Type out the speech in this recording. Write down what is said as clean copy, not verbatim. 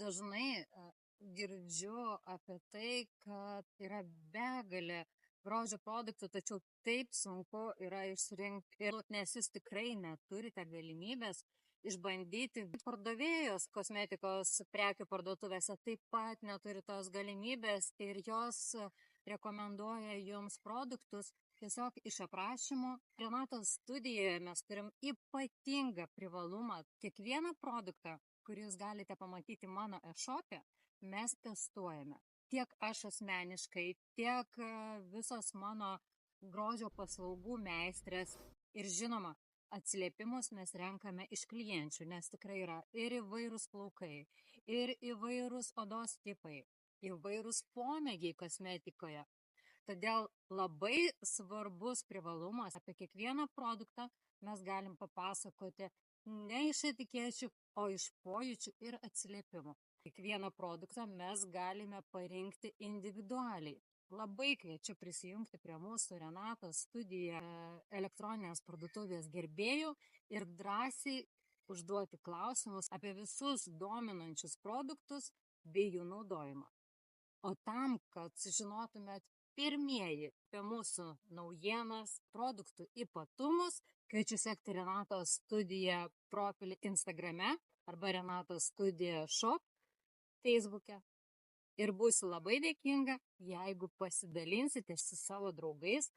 Dažnai girdžiu apie tai, kad yra begalė grožio produktų, tačiau taip sunku yra išsirinkti, nes jūs tikrai neturite galimybės išbandyti. Pardavėjos kosmetikos prekių parduotuvėse taip pat neturi tos galimybės ir jos rekomenduoja jums produktus tiesiog iš aprašymų. Renatos studijoje mes turim ypatingą privalumą. Kiekvieną produktą, kurį jūs galite pamatyti mano e-shop'e, mes testuojame. Tiek aš asmeniškai, tiek visos mano grožio paslaugų meistrės ir žinoma, atsiliepimus mes renkame iš klienčių, nes tikrai yra ir įvairūs plaukai, ir įvairūs odos tipai, įvairūs pomėgiai kosmetikoje. Todėl labai svarbus privalumas apie kiekvieną produktą mes galim papasakoti ne iš etikečių, o iš pojūčių ir atsiliepimų. Kiekvieną produktą mes galime parinkti individualiai. Labai kviečiu prisijungti prie mūsų Renatos studiją elektroninės parduotuvės gerbėjų ir drąsiai užduoti klausimus apie visus dominančius produktus bei jų naudojimą. O tam, kad sužinotumėt pirmieji apie mūsų naujienas, produktų ypatumus, kviečiu sekti Renatos studiją profilį Instagrame arba Renatos studija shop Facebook'e. Ir būsiu labai dėkinga, jeigu pasidalinsite su savo draugais